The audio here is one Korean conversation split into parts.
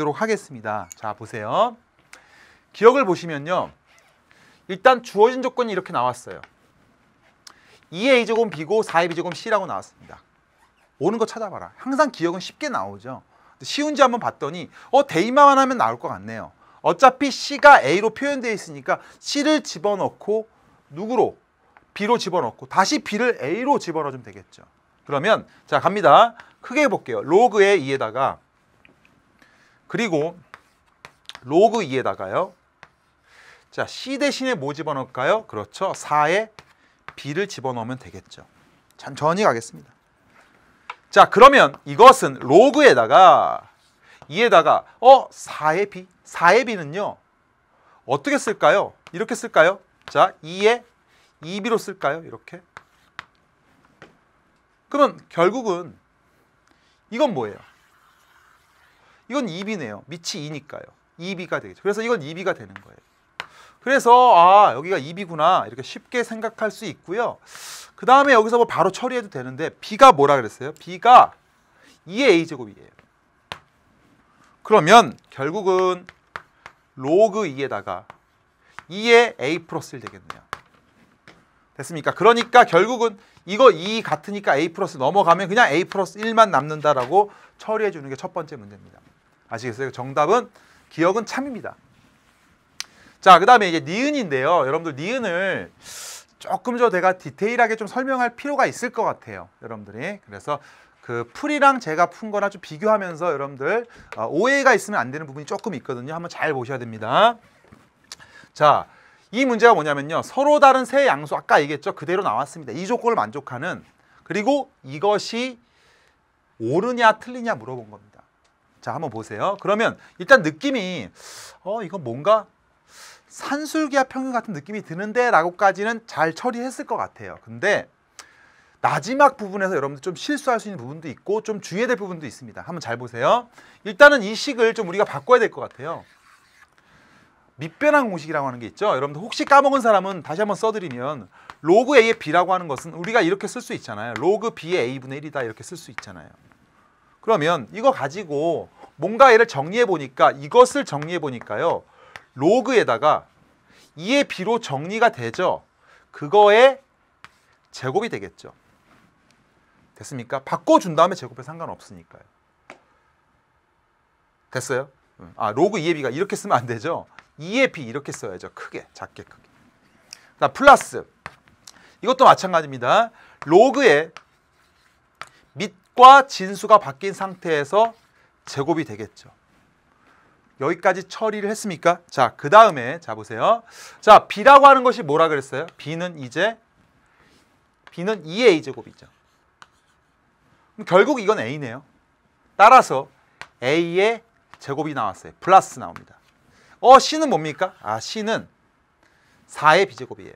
보도록 하겠습니다. 자, 보세요. 기억을 보시면요. 일단 주어진 조건이 이렇게 나왔어요. 2a제곱 b고 4ab제곱 c라고 나왔습니다. 오는 거 찾아봐라. 항상 기억은 쉽게 나오죠. 쉬운지 한번 봤더니 대입만 하면 나올 것 같네요. 어차피 c가 a로 표현되어 있으니까 c를 집어넣고 누구로? b로 집어넣고 다시 b를 a로 집어넣으면 되겠죠. 그러면 자 갑니다. 크게 해볼게요. 로그의 2에다가 그리고 로그 2에다가요. 자 c 대신에 뭐 집어넣을까요? 그렇죠. 4에 b를 집어넣으면 되겠죠. 천천히 가겠습니다. 자 그러면 이것은 로그에다가 2에다가 4의 b 4의 b는요 어떻게 쓸까요? 이렇게 쓸까요? 자 2에 2b로 쓸까요? 이렇게. 그러면 결국은 이건 뭐예요? 이건 2b네요. 밑이 2니까요. 2b가 되겠죠. 그래서 이건 2b가 되는 거예요. 그래서 여기가 2b구나 이렇게 쉽게 생각할 수 있고요. 그 다음에 여기서 뭐 바로 처리해도 되는데 b가 뭐라 그랬어요? b가 2의 a제곱이에요. 그러면 결국은 로그 2에다가 2의 a 플러스 1 되겠네요. 됐습니까? 그러니까 결국은 이거 2 같으니까 a 플러스 넘어가면 그냥 a 플러스 1만 남는다라고 처리해 주는 게 첫 번째 문제입니다. 아시겠어요? 정답은 기억은 참입니다. 자, 그 다음에 이제 니은인데요. 여러분들 니은을 조금 내가 디테일하게 좀 설명할 필요가 있을 것 같아요. 여러분들이. 그래서 그 풀이랑 제가 푼 거랑 좀 비교하면서 여러분들 오해가 있으면 안 되는 부분이 조금 있거든요. 한번 잘 보셔야 됩니다. 자, 이 문제가 뭐냐면요. 서로 다른 세 양수 아까 얘기했죠. 그대로 나왔습니다. 이 조건을 만족하는 그리고 이것이 옳으냐 틀리냐 물어본 겁니다. 자, 한번 보세요. 그러면 일단 느낌이 이건 뭔가 산술기하 평균 같은 느낌이 드는데 라고까지는 잘 처리했을 것 같아요. 근데 마지막 부분에서 여러분들 좀 실수할 수 있는 부분도 있고 좀 주의해야 될 부분도 있습니다. 한번 잘 보세요. 일단은 이 식을 좀 우리가 바꿔야 될 것 같아요. 밑변환 공식이라고 하는 게 있죠. 여러분들 혹시 까먹은 사람은 다시 한번 써드리면 로그 a의 b라고 하는 것은 우리가 이렇게 쓸 수 있잖아요. 로그 b의 a분의 1이다 이렇게 쓸 수 있잖아요. 그러면 이거 가지고 뭔가 얘를 정리해 보니까 이것을 정리해 보니까요. 로그에다가 2의 b로 정리가 되죠. 그거의 제곱이 되겠죠. 됐습니까? 바꿔준 다음에 제곱에 상관없으니까요. 됐어요? 로그 2의 b가 이렇게 쓰면 안 되죠. 2의 b 이렇게 써야죠. 크게, 작게, 크게. 자, 플러스 이것도 마찬가지입니다. 로그의 밑과 진수가 바뀐 상태에서 제곱이 되겠죠. 여기까지 처리를 했습니까? 자, 그 다음에 자 보세요. 자, b라고 하는 것이 뭐라 그랬어요? b는 2의 a제곱이죠. 그럼 결국 이건 a네요. 따라서 a의 제곱이 나왔어요. 플러스 나옵니다. c는 뭡니까? c는 4의 b제곱이에요.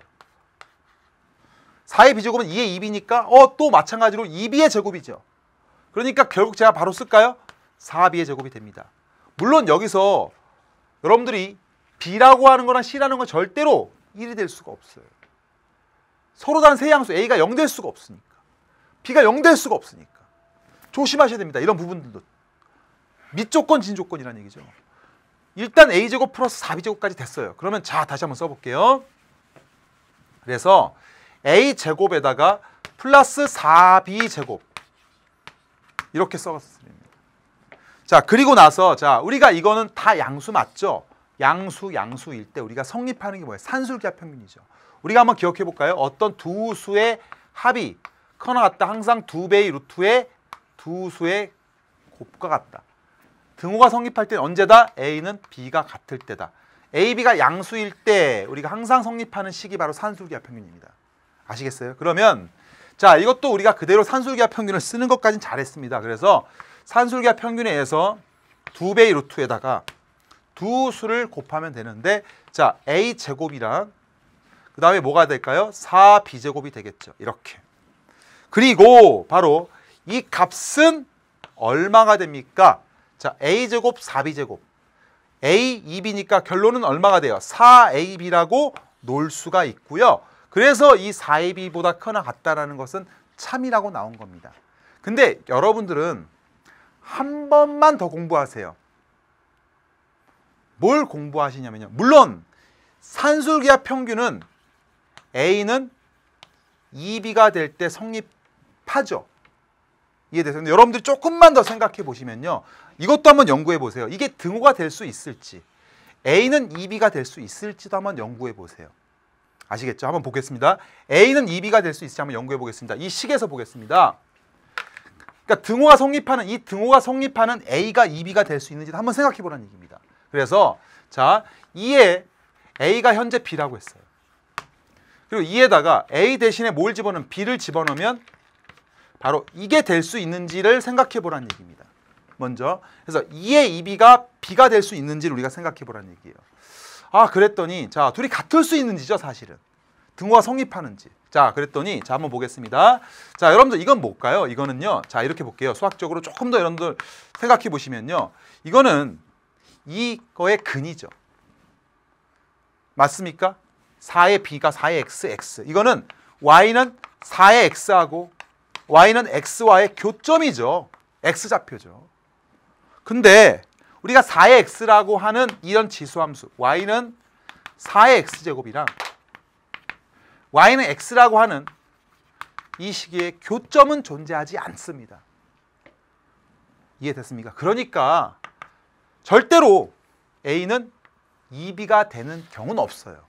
4의 b제곱은 2의 2b니까 또 마찬가지로 2b의 제곱이죠. 그러니까 결국 제가 바로 쓸까요? 4b의 제곱이 됩니다. 물론 여기서 여러분들이 b라고 하는 거랑 c라는 건 절대로 1이 될 수가 없어요. 서로 다른 세 양수 a가 0 될 수가 없으니까. b가 0 될 수가 없으니까. 조심하셔야 됩니다. 이런 부분들도. 밑조건, 진조건이라는 얘기죠. 일단 a제곱 플러스 4b제곱까지 됐어요. 그러면 자 다시 한번 써볼게요. 그래서 a제곱에다가 플러스 4b제곱 이렇게 써봤습니다. 자, 그리고 나서 자 우리가 이거는 다 양수 맞죠? 양수일 때 우리가 성립하는 게 뭐예요? 산술기하 평균이죠. 우리가 한번 기억해 볼까요? 어떤 두 수의 합이 커나 같다. 항상 2배의 루트의 두 수의 곱과 같다. 등호가 성립할 때는 언제다? A는 B가 같을 때다. A, B가 양수일 때 우리가 항상 성립하는 식이 바로 산술기하 평균입니다. 아시겠어요? 그러면 자 이것도 우리가 그대로 산술기하 평균을 쓰는 것까지는 잘했습니다. 그래서 산술기하 평균에 의해서 2배의 루트에다가 두 수를 곱하면 되는데 자 A제곱이랑 그 다음에 뭐가 될까요? 4B제곱이 되겠죠. 이렇게. 그리고 바로 이 값은 얼마가 됩니까? 자 A제곱 4B제곱 A, 2B니까 결론은 얼마가 돼요? 4AB라고 놓을 수가 있고요. 그래서 이 4AB보다 크나 같다라는 것은 참이라고 나온 겁니다. 근데 여러분들은 한 번만 더 공부하세요. 뭘 공부하시냐면요. 물론 산술기하 평균은 A는 2B가 될 때 성립하죠. 이해되세요? 여러분들이 조금만 더 생각해 보시면요. 이것도 한번 연구해 보세요. 이게 등호가 될 수 있을지, A는 2B가 될 수 있을지도 한번 연구해 보세요. 아시겠죠? 한번 보겠습니다. A는 2B가 될 수 있을지 한번 연구해 보겠습니다. 이 식에서 보겠습니다. 그러니까 등호가 성립하는 A가 2B가 될 수 있는지 한번 생각해 보라는 얘기입니다. 그래서 자, 2에 A가 현재 B라고 했어요. 그리고 2에다가 A 대신에 뭘 집어넣으면 B를 집어넣으면 바로 이게 될 수 있는지를 생각해 보라는 얘기입니다. 먼저 그래서 2의 2B가 B가 될 수 있는지를 우리가 생각해 보라는 얘기예요. 아, 그랬더니 자, 둘이 같을 수 있는지죠, 사실은. 등호가 성립하는지. 자, 그랬더니 자, 한번 보겠습니다. 자, 여러분들 이건 뭘까요? 이거는요. 자, 이렇게 볼게요. 수학적으로 조금 더 여러분들 생각해 보시면요. 이거는 이거의 근이죠. 맞습니까? 4의 B가 4의 X, X. 이거는 Y는 4의 X하고 Y는 X와의 교점이죠. X좌표죠. 근데 우리가 4의 X라고 하는 이런 지수함수 Y는 4의 X제곱이랑 Y는 X라고 하는 이 시기에 교점은 존재하지 않습니다. 이해됐습니까? 그러니까 절대로 A는 2B가 되는 경우는 없어요.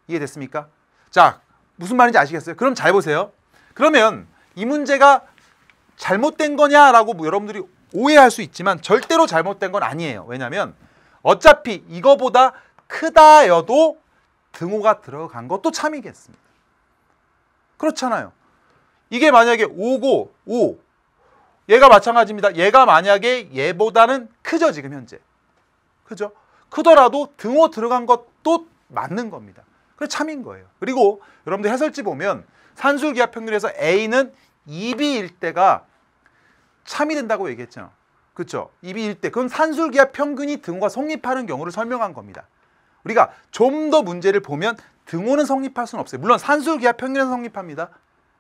이해됐습니까? 자, 무슨 말인지 아시겠어요? 그럼 잘 보세요. 그러면 이 문제가 잘못된 거냐라고 여러분들이 오해할 수 있지만 절대로 잘못된 건 아니에요. 왜냐하면 어차피 이거보다 크다여도 등호가 들어간 것도 참이겠습니다. 그렇잖아요. 이게 만약에 5고 5, 얘가 마찬가지입니다. 얘가 만약에 얘보다는 크죠, 지금 현재. 그죠? 크더라도 등호 들어간 것도 맞는 겁니다. 그래서 참인 거예요. 그리고 여러분들 해설지 보면 산술기하 평균에서 A는 2B일 때가 참이 된다고 얘기했죠. 그렇죠? 2B일 때. 그건 산술기하 평균이 등호가 성립하는 경우를 설명한 겁니다. 우리가 좀 더 문제를 보면 등호는 성립할 수는 없어요. 물론 산술기하 평균은 성립합니다.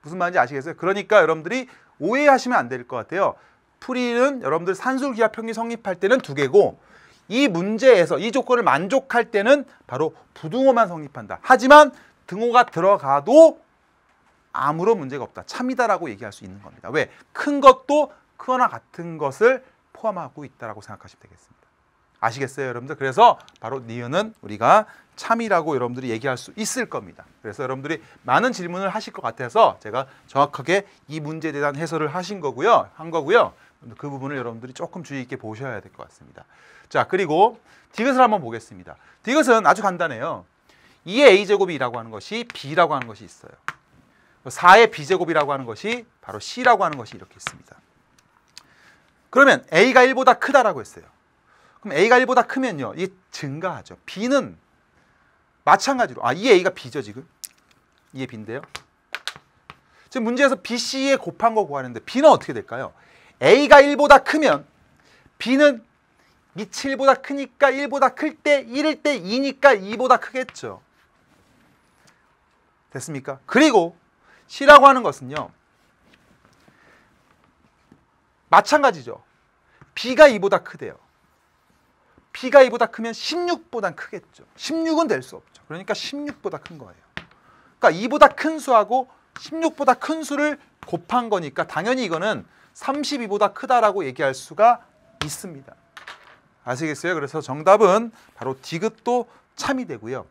무슨 말인지 아시겠어요? 그러니까 여러분들이 오해하시면 안 될 것 같아요. 풀이는 여러분들 산술기하 평균 성립할 때는 2개고 이 문제에서 이 조건을 만족할 때는 바로 부등호만 성립한다. 하지만 등호가 들어가도 아무런 문제가 없다. 참이다라고 얘기할 수 있는 겁니다. 왜? 큰 것도 크거나 같은 것을 포함하고 있다라고 생각하시면 되겠습니다. 아시겠어요, 여러분들? 그래서 바로 니은은 우리가 참이라고 여러분들이 얘기할 수 있을 겁니다. 그래서 여러분들이 많은 질문을 하실 것 같아서 제가 정확하게 이 문제에 대한 해설을 한 거고요. 그 부분을 여러분들이 조금 주의 있게 보셔야 될 것 같습니다. 자, 그리고 디귿을 한번 보겠습니다. 디귿은 아주 간단해요. 2의 A제곱이라고 하는 것이 B라고 하는 것이 있어요. 4의 B제곱이라고 하는 것이 바로 C라고 하는 것이 이렇게 있습니다. 그러면 A가 1보다 크다라고 했어요. 그럼 A가 1보다 크면요, 이게 증가하죠. B는 마찬가지로, 이 A가 B죠, 지금. 이게 B인데요. 지금 문제에서 B, C에 곱한 거 구하는데 B는 어떻게 될까요? A가 1보다 크면 B는 밑이 1보다 크니까 1보다 클 때 1일 때 2니까 2보다 크겠죠. 됐습니까? 그리고 C라고 하는 것은요, 마찬가지죠. B가 2보다 크대요. B가 2보다 크면 16보다 크겠죠. 16은 될 수 없죠. 그러니까 16보다 큰 거예요. 그러니까 2보다 큰 수하고 16보다 큰 수를 곱한 거니까 당연히 이거는 32보다 크다라고 얘기할 수가 있습니다. 아시겠어요? 그래서 정답은 바로 디귿도 참이 되고요.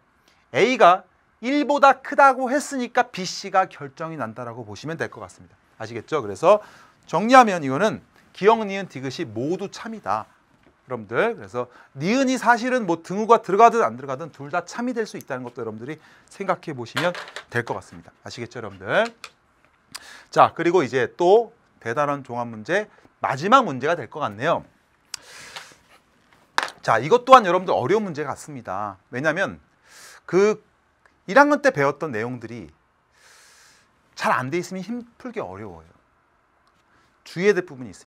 A가 1보다 크다고 했으니까 BC가 결정이 난다라고 보시면 될 것 같습니다. 아시겠죠? 그래서 정리하면 이거는 기역, 니은, 디귿이 모두 참이다. 여러분들, 그래서 니은이 사실은 뭐 등호가 들어가든 안 들어가든 둘 다 참이 될 수 있다는 것도 여러분들이 생각해 보시면 될 것 같습니다. 아시겠죠, 여러분들? 자, 그리고 이제 또 대단한 종합 문제 마지막 문제가 될 것 같네요. 자, 이것 또한 여러분들 어려운 문제 같습니다. 왜냐하면 그 1학년 때 배웠던 내용들이 잘 안 돼 있으면 힘 풀기 어려워요. 주의해야 될 부분이 있습니다.